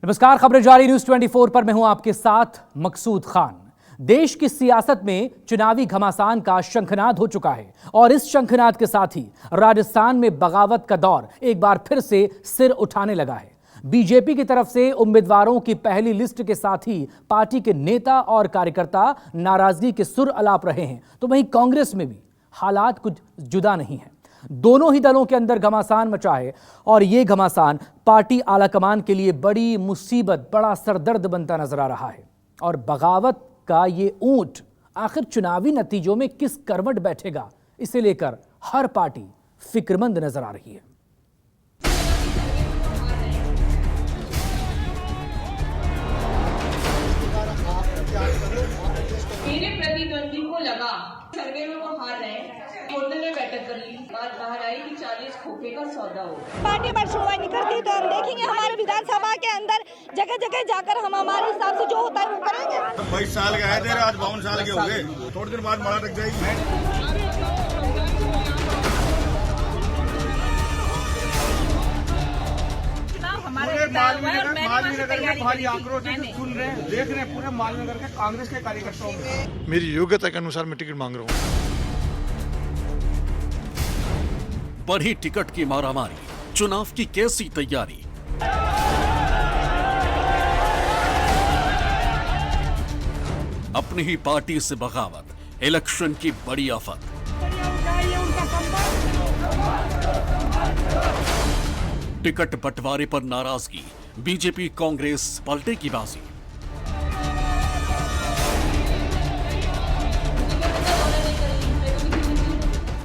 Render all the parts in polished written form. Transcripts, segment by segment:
नमस्कार, खबरें जारी न्यूज 24 पर मैं हूं आपके साथ मकसूद खान। देश की सियासत में चुनावी घमासान का शंखनाद हो चुका है और इस शंखनाद के साथ ही राजस्थान में बगावत का दौर एक बार फिर से सिर उठाने लगा है। बीजेपी की तरफ से उम्मीदवारों की पहली लिस्ट के साथ ही पार्टी के नेता और कार्यकर्ता नाराजगी के सुर अलाप रहे हैं, तो वहीं कांग्रेस में भी हालात कुछ जुदा नहीं है। दोनों ही दलों के अंदर घमासान मचा है और यह घमासान पार्टी आलाकमान के लिए बड़ी मुसीबत, बड़ा सरदर्द बनता नजर आ रहा है। और बगावत का ये ऊंट आखिर चुनावी नतीजों में किस करवट बैठेगा, इसे लेकर हर पार्टी फिक्रमंद नजर आ रही है। मेरे प्रतिद्वंदी को लगा सर्वे में वो हार रहे हैं, होटल में बैठक कर ली, बात बाहर आई कि 40 खोखे का सौदा हो। पार्टी पर सुनवाई नहीं करती तो हम देखेंगे हमारे विधानसभा के अंदर जगह जगह जाकर हम हमारे हिसाब से जो होता है वो करेंगे। 22 साल के आए थे, आज 52 साल के हो गए, थोड़ी देर बाद माला लग जाएगी। मालवीनगर में खाली आक्रोश सुन रहे हैं, देख रहे हैं पूरे मालवीनगर के कांग्रेस के कार्यकर्ताओं में। मेरी योग्यता के अनुसार मैं टिकट मांग रहा हूँ। बढ़ी टिकट की मारामारी, चुनाव की कैसी तैयारी? अपनी ही पार्टी से बगावत, इलेक्शन की बड़ी आफत। टिकट बंटवारे पर नाराजगी, बीजेपी कांग्रेस पलटे की बाजी।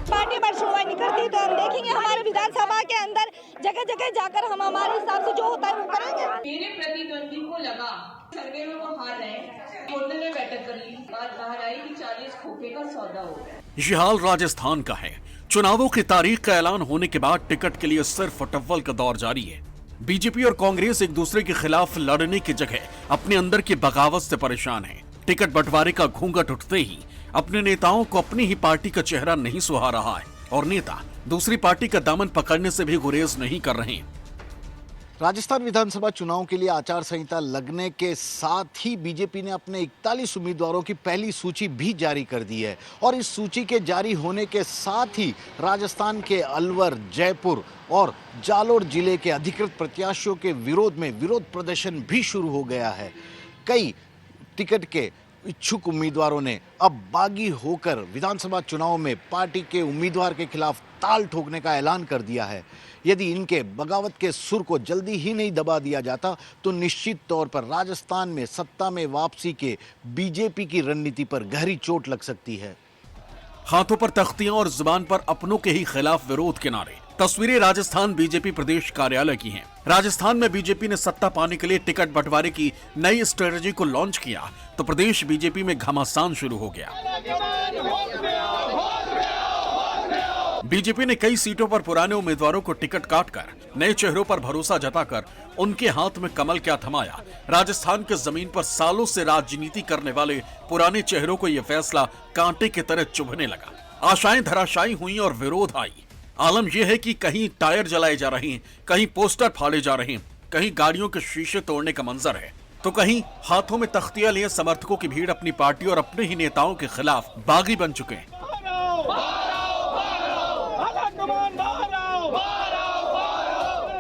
पार्टी पर सुनवाई नहीं करती तो हम देखेंगे हमारे विधानसभा के अंदर जगह जगह जाकर हम हमारे हिसाब से जो होता है वो करेंगे। मेरे प्रतिद्वंदी को लगा सर्वे में वो हार रहे हैं, होटल में बैठक कर ली, बात बाहर आई कि 40 खोखे का सौदा हो। यह हाल राजस्थान का है। चुनावों की तारीख का ऐलान होने के बाद टिकट के लिए सिर्फ अटव्वल का दौर जारी है। बीजेपी और कांग्रेस एक दूसरे के खिलाफ लड़ने की जगह अपने अंदर की बगावत से परेशान है। टिकट बंटवारे का घूंघट उठते ही अपने नेताओं को अपनी ही पार्टी का चेहरा नहीं सुहा रहा है और नेता दूसरी पार्टी का दामन पकड़ने से भी गुरेज नहीं कर रहे हैं। राजस्थान विधानसभा चुनाव के लिए आचार संहिता लगने के साथ ही बीजेपी ने अपने 41 उम्मीदवारों की पहली सूची भी जारी कर दी है और इस सूची के जारी होने के साथ ही राजस्थान के अलवर, जयपुर और जालोर जिले के अधिकृत प्रत्याशियों के विरोध में विरोध प्रदर्शन भी शुरू हो गया है। कई टिकट के इच्छुक उम्मीदवारों ने अब बागी होकर विधानसभा चुनाव में पार्टी के उम्मीदवार के खिलाफ ताल ठोकने का ऐलान कर दिया है। यदि इनके बगावत के सुर को जल्दी ही नहीं दबा दिया जाता तो निश्चित तौर पर राजस्थान में सत्ता में वापसी के बीजेपी की रणनीति पर गहरी चोट लग सकती है। हाथों पर तख्तियां और जुबान पर अपनों के ही खिलाफ विरोध के नारे। तस्वीरें राजस्थान बीजेपी प्रदेश कार्यालय की हैं। राजस्थान में बीजेपी ने सत्ता पाने के लिए टिकट बंटवारे की नई स्ट्रेटजी को लॉन्च किया तो प्रदेश बीजेपी में घमासान शुरू हो गया। बीजेपी ने कई सीटों पर पुराने उम्मीदवारों को टिकट काटकर नए चेहरों पर भरोसा जताकर उनके हाथ में कमल क्या थमाया। राजस्थान के जमीन पर सालों से राजनीति करने वाले पुराने चेहरों को यह फैसला कांटे की तरह चुभने लगा। आशाएं धराशायी हुई और विरोध आई। आलम यह है कि कहीं टायर जलाए जा रहे हैं, कहीं पोस्टर फाड़े जा रहे हैं, कहीं गाड़ियों के शीशे तोड़ने का मंजर है, तो कहीं हाथों में तख्तियां लिए समर्थकों की भीड़ अपनी पार्टी और अपने ही नेताओं के खिलाफ बागी बन चुके हैं।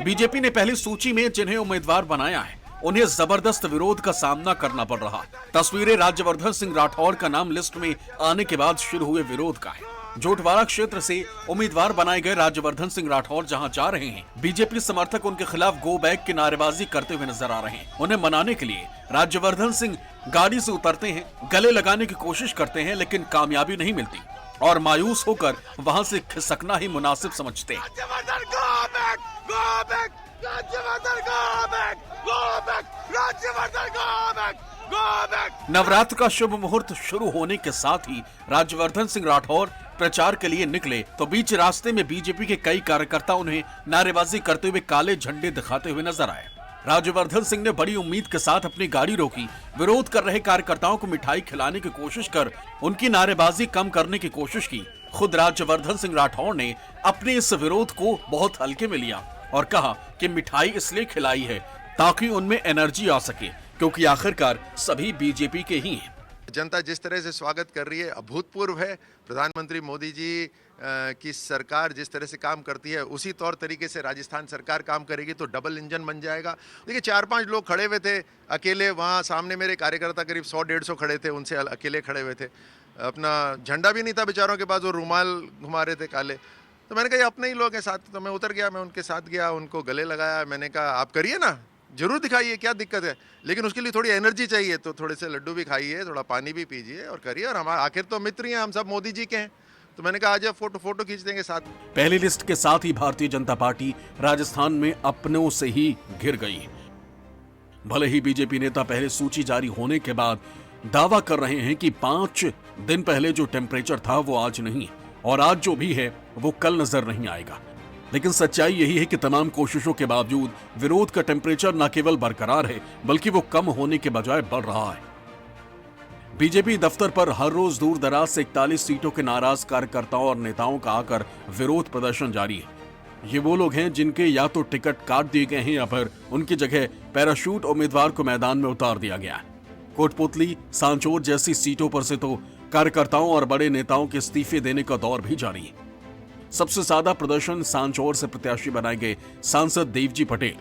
बीजेपी ने पहली सूची में जिन्हें उम्मीदवार बनाया है उन्हें जबरदस्त विरोध का सामना करना पड़ रहा। तस्वीरें राज्यवर्धन सिंह राठौड़ का नाम लिस्ट में आने के बाद शुरू हुए विरोध का है। जोटवाड़ा क्षेत्र से उम्मीदवार बनाए गए राज्यवर्धन सिंह राठौड़ जहां जा रहे हैं, बीजेपी समर्थक उनके खिलाफ गो बैक की नारेबाजी करते हुए नजर आ रहे हैं। उन्हें मनाने के लिए राज्यवर्धन सिंह गाड़ी से उतरते हैं, गले लगाने की कोशिश करते हैं, लेकिन कामयाबी नहीं मिलती और मायूस होकर वहां से खिसकना ही मुनासिब समझते हैं। नवरात्र का शुभ मुहूर्त शुरू होने के साथ ही राज्यवर्धन सिंह राठौर प्रचार के लिए निकले तो बीच रास्ते में बीजेपी के कई कार्यकर्ता उन्हें नारेबाजी करते हुए काले झंडे दिखाते हुए नजर आए। राज्यवर्धन सिंह ने बड़ी उम्मीद के साथ अपनी गाड़ी रोकी, विरोध कर रहे कार्यकर्ताओं को मिठाई खिलाने की कोशिश कर उनकी नारेबाजी कम करने की कोशिश की। खुद राज्यवर्धन सिंह राठौर ने अपने इस विरोध को बहुत हल्के में लिया और कहा कि मिठाई इसलिए खिलाई है ताकि उनमें एनर्जी आ सके, क्योंकि आखिरकार सभी बीजेपी के ही हैं। जनता जिस तरह से स्वागत कर रही है अभूतपूर्व है। प्रधानमंत्री मोदी जी की सरकार जिस तरह से काम करती है उसी तौर तरीके से राजस्थान सरकार काम करेगी तो डबल इंजन बन जाएगा। देखिए 4-5 लोग खड़े हुए थे अकेले, वहाँ सामने मेरे कार्यकर्ता करीब 100-150 खड़े थे, उनसे अकेले खड़े हुए थे। अपना झंडा भी नहीं था बेचारों के पास, वो रुमाल घुमा रहे थे काले। तो मैंने कहा ये अपने ही लोग हैं साथ, तो मैं उतर गया, मैं उनके साथ गया, उनको गले लगाया। मैंने कहा आप करिए ना, जरूर दिखाइए, क्या दिक्कत है, लेकिन उसके लिए थोड़ी एनर्जी चाहिए, तो थोड़े से लड्डू भी खाइए, थोड़ा पानी भी पीजिए और करिए। और हमारे आखिर तो मित्र ही हैं, हम सब मोदी जी के हैं। तो मैंने कहा आज फोटो खींच देंगे साथ। पहली लिस्ट के साथ ही भारतीय जनता पार्टी राजस्थान में अपनों से ही घिर गई। भले ही बीजेपी नेता पहले सूची जारी होने के बाद दावा कर रहे हैं कि 5 दिन पहले जो टेम्परेचर था वो आज नहीं, और आज जो भी है वो कल नजर नहीं आएगा, लेकिन सच्चाई यही है कि तमाम कोशिशों के बावजूद विरोध का टेम्परेचर न केवल बरकरार है बल्कि वो कम होने के बजाय बढ़ रहा है। बीजेपी दफ्तर पर हर रोज दूर दराज से 41 सीटों के नाराज कार्यकर्ताओं और नेताओं का आकर विरोध प्रदर्शन जारी है। ये वो लोग हैं जिनके या तो टिकट काट दिए गए हैं या फिर उनकी जगह पैराशूट उम्मीदवार को मैदान में उतार दिया गया है। कोटपुतली, सांचौर जैसी सीटों पर से तो कार्यकर्ताओं और बड़े नेताओं के इस्तीफे देने का दौर भी जारी है। सबसे ज्यादा प्रदर्शन सांचौर से प्रत्याशी बनाए गए सांसद देवजी पटेल,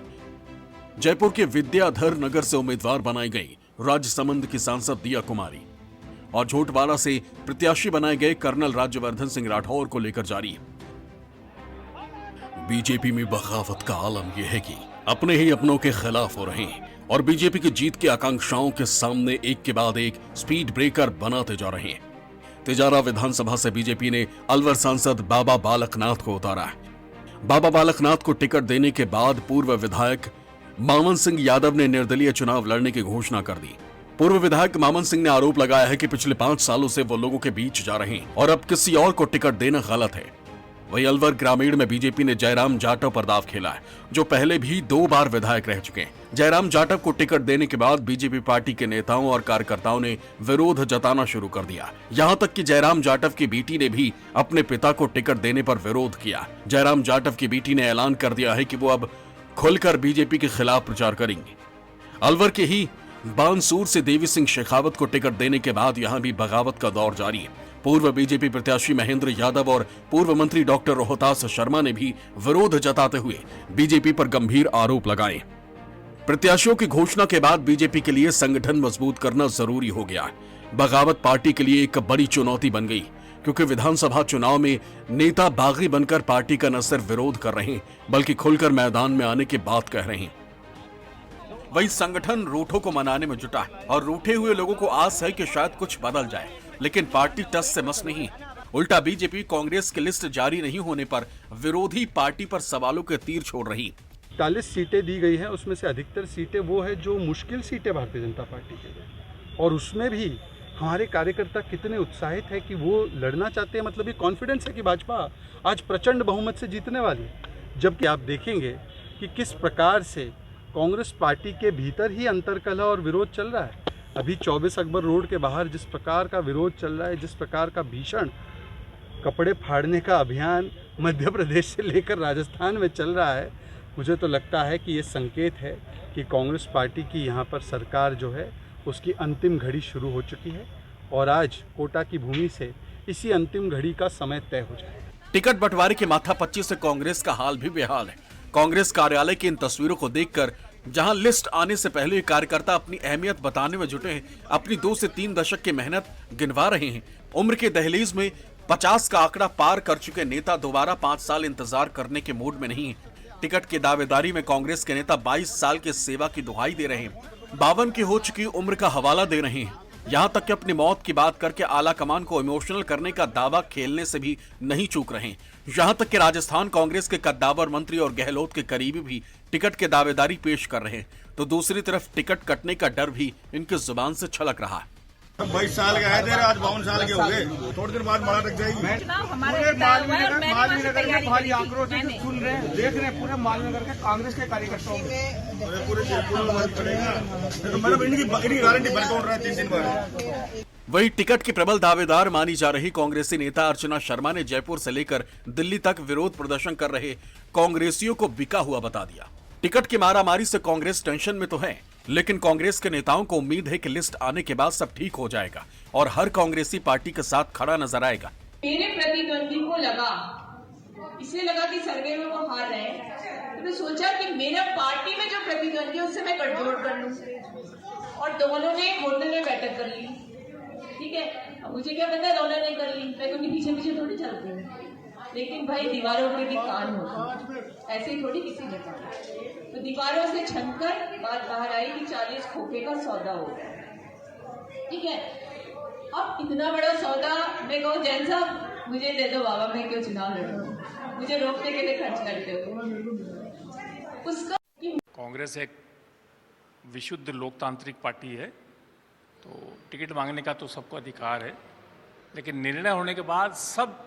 जयपुर के विद्याधर नगर से उम्मीदवार बनाई गई राजसमंद की सांसद दिया कुमारी और झोटवाड़ा से प्रत्याशी बनाए गए कर्नल राज्यवर्धन सिंह राठौर को लेकर जारी है। बीजेपी में बगावत का आलम यह है कि अपने ही अपनों के खिलाफ हो रहे हैं और बीजेपी की जीत की आकांक्षाओं के सामने एक के बाद एक स्पीड ब्रेकर बनाते जा रहे हैं। तिजारा विधानसभा से बीजेपी ने अलवर सांसद बाबा बालकनाथ को उतारा है। बाबा बालकनाथ को टिकट देने के बाद पूर्व विधायक मामन सिंह यादव ने निर्दलीय चुनाव लड़ने की घोषणा कर दी। पूर्व विधायक मामन सिंह ने आरोप लगाया है कि पिछले 5 सालों से वो लोगों के बीच जा रहे हैं और अब किसी और को टिकट देना गलत है। वहीं अलवर ग्रामीण में बीजेपी ने जयराम जाटव पर दाव खेला है, जो पहले भी 2 बार विधायक रह चुके हैं। जयराम जाटव को टिकट देने के बाद बीजेपी पार्टी के नेताओं और कार्यकर्ताओं ने विरोध जताना शुरू कर दिया। यहां तक कि जयराम जाटव की बेटी ने भी अपने पिता को टिकट देने पर विरोध किया। जयराम जाटव की बेटी ने ऐलान कर दिया है कि वो अब खुलकर बीजेपी के खिलाफ प्रचार करेंगे। अलवर के ही बानसूर से देवी सिंह शेखावत को टिकट देने के बाद यहां भी बगावत का दौर जारी है। पूर्व बीजेपी प्रत्याशी महेंद्र यादव और पूर्व मंत्री डॉक्टर रोहतास शर्मा ने भी विरोध जताते हुए बीजेपी पर गंभीर आरोप लगाए। प्रत्याशियों की घोषणा के बाद बीजेपी के लिए संगठन मजबूत करना जरूरी हो गया। बगावत पार्टी के लिए एक बड़ी चुनौती बन गई, क्योंकि विधानसभा चुनाव में नेता बागी बनकर पार्टी का न सिर्फ विरोध कर रहे हैं बल्कि खुलकर मैदान में आने की बात कह रहे हैं। वही संगठन रूठों को मनाने में जुटा है और रूठे हुए लोगों को आस है कि शायद कुछ बदल जाए, लेकिन पार्टी टस से मस नहीं। उल्टा बीजेपी कांग्रेस की लिस्ट जारी नहीं होने पर विरोधी पार्टी पर सवालों के तीर छोड़ रही। 40 सीटें दी गई हैं, उसमें से अधिकतर सीटें वो है जो मुश्किल सीटें भारतीय जनता पार्टी के लिए, और उसमें भी हमारे कार्यकर्ता कितने उत्साहित है कि वो लड़ना चाहते हैं। मतलब ये कॉन्फिडेंस है कि भाजपा आज प्रचंड बहुमत से जीतने वाली है। जबकि आप देखेंगे कि किस प्रकार से कांग्रेस पार्टी के भीतर ही अंतर्कलह और विरोध चल रहा है। अभी 24 अकबर रोड के बाहर जिस प्रकार का विरोध चल रहा है, जिस प्रकार का भीषण कपड़े फाड़ने का अभियान मध्य प्रदेश से लेकर राजस्थान में चल रहा है, मुझे तो लगता है कि ये संकेत है कि कांग्रेस पार्टी की यहाँ पर सरकार जो है उसकी अंतिम घड़ी शुरू हो चुकी है और आज कोटा की भूमि से इसी अंतिम घड़ी का समय तय हो जाए। टिकट बंटवारे के माथापच्ची से कांग्रेस का हाल भी बेहाल है। कांग्रेस कार्यालय की इन तस्वीरों को देखकर जहां लिस्ट आने से पहले कार्यकर्ता अपनी अहमियत बताने में जुटे हैं, अपनी 2 से 3 दशक की मेहनत गिनवा रहे हैं। उम्र के दहलीज में 50 का आंकड़ा पार कर चुके नेता दोबारा 5 साल इंतजार करने के मूड में नहीं है। टिकट की दावेदारी में कांग्रेस के नेता 22 साल की सेवा की दुहाई दे रहे हैं, 52 की हो चुकी उम्र का हवाला दे रहे हैं। यहां तक कि अपनी मौत की बात करके आला कमान को इमोशनल करने का दावा खेलने से भी नहीं चूक रहे हैं। यहां तक कि राजस्थान कांग्रेस के कद्दावर मंत्री और गहलोत के करीबी भी टिकट के दावेदारी पेश कर रहे हैं, तो दूसरी तरफ टिकट कटने का डर भी इनकी जुबान से छलक रहा है। 22 साल के आए थे, आज 52 साल के हो गए। थोड़ी देर बाद माला लग जाएगी। पूरे मालवीनगर में भारी आक्रोश सुन रहे हैं, देख रहे हैं पूरे मालवीनगर के कांग्रेस के कार्यकर्ताओं पूरे गारंटी बैकआउट रहा है 3 दिन बाद। वही टिकट के प्रबल दावेदार मानी जा रही कांग्रेसी नेता अर्चना शर्मा ने जयपुर से लेकर दिल्ली तक विरोध प्रदर्शन कर रहे कांग्रेसियों को बिका हुआ बता दिया। टिकट की मारामारी से कांग्रेस टेंशन में तो है, लेकिन कांग्रेस के नेताओं को उम्मीद है कि लिस्ट आने के बाद सब ठीक हो जाएगा और हर कांग्रेसी पार्टी के साथ खड़ा नजर आएगा। मेरे प्रतिद्वंदी को इसलिए लगा कि सर्वे में वो हार रहे हैं, तो मैं सोचा कि मेरा पार्टी में जो प्रतिद्वंदी है उससे मैं गठजोड़ कर लूं, और दोनों ने होटल में बैठक कर ली। ठीक है, अब मुझे क्या पता दोनों ने कर ली, मैं क्योंकि पीछे पीछे थोड़ी चलती हूँ, लेकिन भाई दीवारों पे भी कान होता है, ऐसे ही थोड़ी किसी ने कहा। तो दीवारों से छनकर बात बाहर आई कि 40 खोखे का सौदा हो गया। ठीक है, अब इतना बड़ा सौदा मैं कहूँ जैन साहब मुझे दे दो बाबा, मैं क्यों चुनाव लड़ूं, मुझे रोकने के लिए खर्च करते हो उसका। कांग्रेस एक विशुद्ध लोकतांत्रिक पार्टी है, तो टिकट मांगने का तो सबको अधिकार है, लेकिन निर्णय होने के बाद सब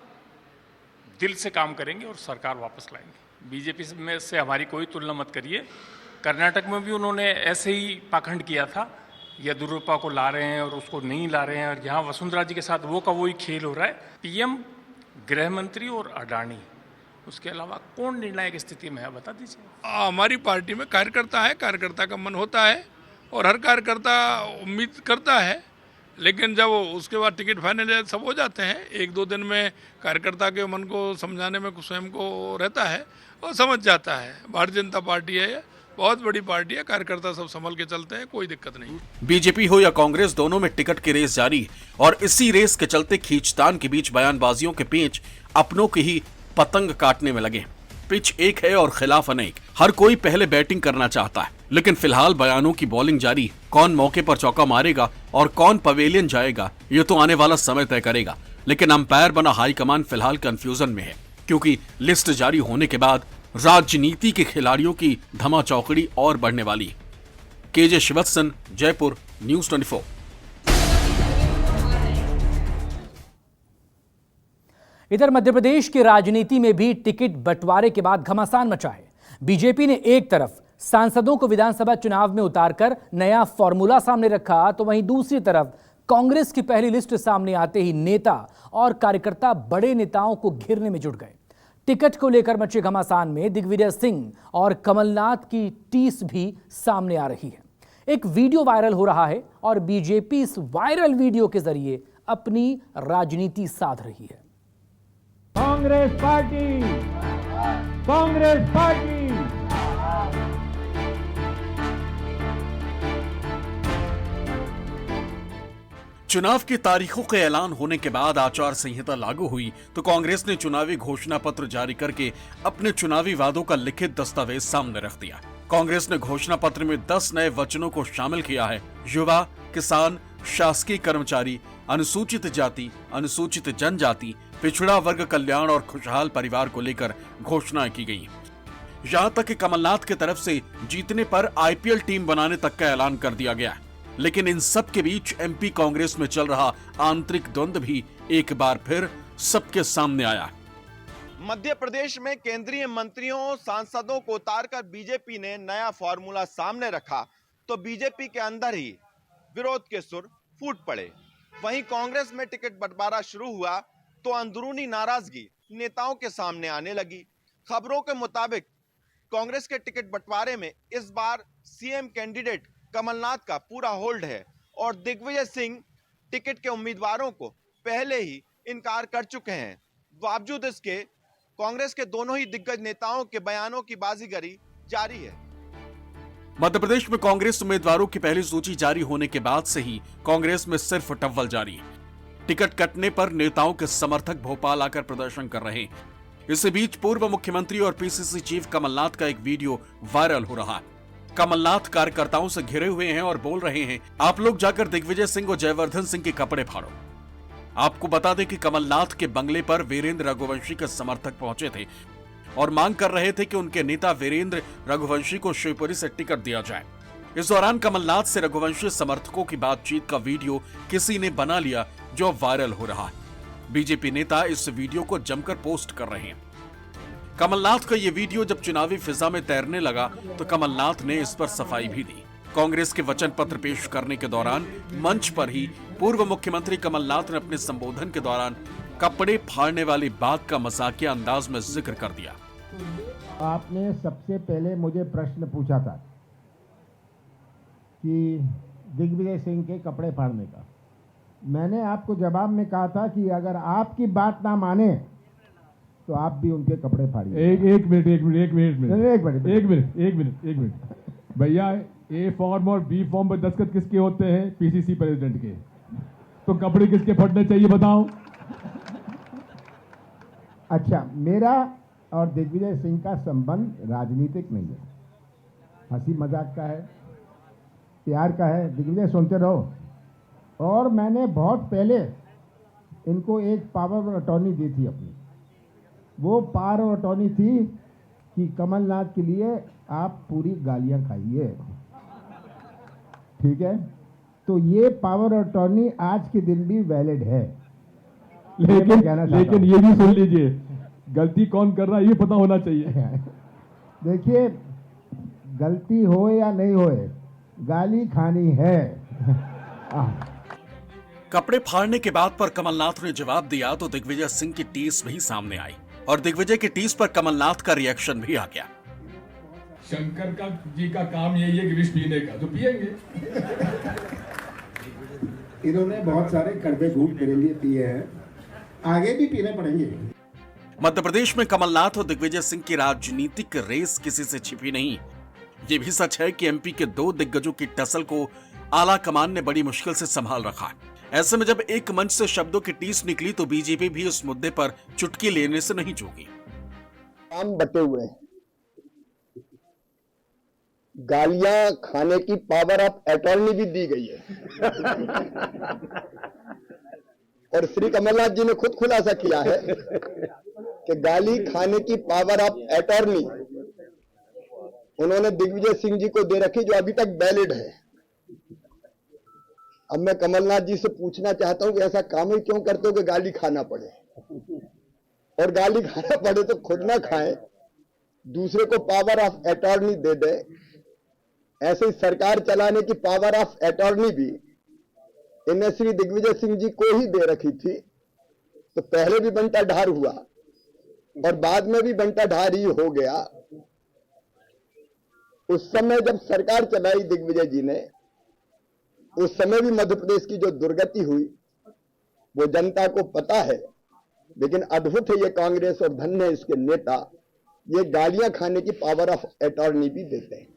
दिल से काम करेंगे और सरकार वापस लाएंगे। बीजेपी में से हमारी कोई तुलना मत करिए, कर्नाटक में भी उन्होंने ऐसे ही पाखंड किया था, येदियुरप्पा को ला रहे हैं और उसको नहीं ला रहे हैं, और यहाँ वसुंधरा जी के साथ वो का वही खेल हो रहा है। पीएम, गृह मंत्री और अडानी, उसके अलावा कौन निर्णायक स्थिति में है, बता दीजिए। हमारी पार्टी में कार्यकर्ता है, कार्यकर्ता का मन होता है और हर कार्यकर्ता उम्मीद करता है, लेकिन जब उसके बाद टिकट फाइनल सब हो जाते हैं, 1-2 दिन में कार्यकर्ता के मन को समझाने में स्वयं को रहता है और समझ जाता है। भारतीय जनता पार्टी है, बहुत बड़ी पार्टी है, कार्यकर्ता सब संभल के चलते हैं, कोई दिक्कत नहीं। बीजेपी हो या कांग्रेस, दोनों में टिकट की रेस जारी, और इसी रेस के चलते खींचतान के बीच बयानबाजियों के पेंच अपनों की ही पतंग काटने में लगे। पिच एक है और खिलाफ अनेक, हर कोई पहले बैटिंग करना चाहता है, लेकिन फिलहाल बयानों की बॉलिंग जारी। कौन मौके पर चौका मारेगा और कौन पवेलियन जाएगा, ये तो आने वाला समय तय करेगा। लेकिन अंपायर बना हाईकमान फिलहाल कंफ्यूजन में है, क्योंकि लिस्ट जारी होने के बाद राजनीति के खिलाड़ियों की धमाचौकड़ी और बढ़ने वाली। KJ Shivatsan, Jaipur, news 24। इधर मध्य प्रदेश की राजनीति में भी टिकट बंटवारे के बाद घमासान मचा है। बीजेपी ने एक तरफ सांसदों को विधानसभा चुनाव में उतारकर नया फॉर्मूला सामने रखा, तो वहीं दूसरी तरफ कांग्रेस की पहली लिस्ट सामने आते ही नेता और कार्यकर्ता बड़े नेताओं को घेरने में जुट गए। टिकट को लेकर मचे घमासान में दिग्विजय सिंह और कमलनाथ की टीस भी सामने आ रही है। एक वीडियो वायरल हो रहा है और बीजेपी इस वायरल वीडियो के जरिए अपनी राजनीति साध रही है। Congress party, Congress party. चुनाव की तारीखों के ऐलान होने के बाद आचार संहिता लागू हुई, तो कांग्रेस ने चुनावी घोषणा पत्र जारी करके अपने चुनावी वादों का लिखित दस्तावेज सामने रख दिया। कांग्रेस ने घोषणा पत्र में 10 नए वचनों को शामिल किया है। युवा, किसान, शासकीय कर्मचारी, अनुसूचित जाति, अनुसूचित जनजाति, पिछड़ा वर्ग कल्याण और खुशहाल परिवार को लेकर घोषणाएं की गई। यहां तक कि कमलनाथ की तरफ से जीतने पर आईपीएल टीम बनाने तक का ऐलान कर दिया गया। लेकिन इन सब के बीच एमपी कांग्रेस में चल रहा आंतरिक द्वंद्व भी एक बार फिर सबके सामने आया। मध्य प्रदेश में केंद्रीय मंत्रियों, सांसदों को उतारकर बीजेपी ने नया फॉर्मूला सामने रखा, तो बीजेपी के अंदर ही विरोध के सुर फूट पड़े। वहीं कांग्रेस में टिकट बंटवारा शुरू हुआ तो अंदरूनी नाराजगी नेताओं के सामने आने लगी। खबरों के मुताबिक कांग्रेस के टिकट बंटवारे में इस बार सीएम कैंडिडेट कमलनाथ का पूरा होल्ड है और दिग्विजय सिंह टिकट के उम्मीदवारों को पहले ही इनकार कर चुके हैं। बावजूद इसके कांग्रेस के दोनों ही दिग्गज नेताओं के बयानों की बाजीगरी जारी है। मध्य प्रदेश में कांग्रेस उम्मीदवारों की पहली सूची जारी होने के बाद से ही कांग्रेस में सिर्फ टव्वल जारी है। टिकट कटने पर नेताओं के समर्थक भोपाल आकर प्रदर्शन कर रहे हैं। इसी बीच पूर्व मुख्यमंत्री और पीसीसी चीफ कमलनाथ का एक वीडियो वायरल हो रहा है। कमलनाथ कार्यकर्ताओं से घिरे हुए हैं और बोल रहे हैं, आप लोग जाकर दिग्विजय सिंह और जयवर्धन सिंह के कपड़े फाड़ो। आपको बता दें कि कमलनाथ के बंगले पर वीरेंद्र रघुवंशी के समर्थक पहुंचे थे और मांग कर रहे थे कि उनके नेता वीरेंद्र रघुवंशी को शिवपुरी से टिकट दिया जाए। इस दौरान कमलनाथ से रघुवंशी समर्थकों की बातचीत का वीडियो किसी ने बना लिया, जो वायरल हो रहा है। बीजेपी नेता इस वीडियो को जमकर पोस्ट कर रहे हैं। कमलनाथ का ये वीडियो जब चुनावी फिजा में तैरने लगा तो कमलनाथ ने इस पर सफाई भी दी। कांग्रेस के वचन पत्र पेश करने के दौरान मंच पर ही पूर्व मुख्यमंत्री कमलनाथ ने अपने संबोधन के दौरान कपड़े फाड़ने वाली बात का मजाकिया अंदाज में जिक्र कर दिया। आपने सबसे पहले मुझे प्रश्न पूछा था कि दिग्विजय सिंह के कपड़े फाड़ने का, मैंने आपको जवाब में कहा था कि अगर आपकी बात ना माने तो आप भी उनके कपड़े फाड़िए। एक मिनट भैया, ए फॉर्म और बी फॉर्म पर दस्तखत किसके होते हैं? पीसीसी प्रेसिडेंट के। तो कपड़े किसके फटने चाहिए बताओ? अच्छा, मेरा और दिग्विजय सिंह का संबंध राजनीतिक नहीं है, हंसी मजाक का है, प्यार का है। दिग्विजय सुनते रहो। और मैंने बहुत पहले इनको एक पावर ऑफ अटॉर्नी दी थी अपनी। वो पावर ऑफ अटॉर्नी थी कि कमलनाथ के लिए आप पूरी गालियां खाइए, ठीक है? तो ये पावर ऑफ अटॉर्नी आज के दिन भी वैलिड है। लेकिन ये भी सुन लीजिए, गलती कौन कर रहा है ये पता होना चाहिए। देखिए, गलती हो या नहीं होए, गाली खानी है। कपड़े फाड़ने के बाद पर कमलनाथ ने जवाब दिया तो दिग्विजय सिंह की टीस भी सामने आई और दिग्विजय की टीस पर कमलनाथ का रिएक्शन भी आ गया। शंकर का जी का काम यही है कि विष पीने का, तो पिएंगे। इन्होंने बहुत सारे कड़वे घूंट मेरे लिए पिए हैं, आगे भी पीने पड़ेंगे। मध्य प्रदेश में कमलनाथ और दिग्विजय सिंह की राजनीतिक रेस किसी से छिपी नहीं। ये भी सच है कि एमपी के दो दिग्गजों की टसल को आला कमान ने बड़ी मुश्किल से संभाल रखा है। ऐसे में जब एक मंच से शब्दों की टीस निकली तो बीजेपी भी उस मुद्दे पर चुटकी लेने से नहीं चूकी। काम बटे हुए हैं, गालियां खाने की पावर ऑफ अटॉर्नी भी दी गई है। और श्री कमलनाथ जी ने खुद खुलासा किया है कि गाली खाने की पावर ऑफ अटॉर्नी उन्होंने दिग्विजय सिंह जी को दे रखी, जो अभी तक वैलिड है। अब मैं कमलनाथ जी से पूछना चाहता हूं कि ऐसा काम ही क्यों करते हो कि गाली खाना पड़े, और गाली खाना पड़े तो खुद ना खाएं, दूसरे को पावर ऑफ अटॉर्नी दे दे। ऐसे ही सरकार चलाने की पावर ऑफ अटॉर्नी भी इन्हें श्री दिग्विजय सिंह जी को ही दे रखी थी। तो पहले भी बंटा ढार हुआ और बाद में भी बंटा ढार ही हो गया। उस समय जब सरकार चलाई दिग्विजय जी ने, उस समय भी मध्य प्रदेश की जो दुर्गति हुई वो जनता को पता है। लेकिन अद्भुत है ये कांग्रेस और धन्य है इसके नेता, ये गालियां खाने की पावर ऑफ अटॉर्नी भी देते हैं।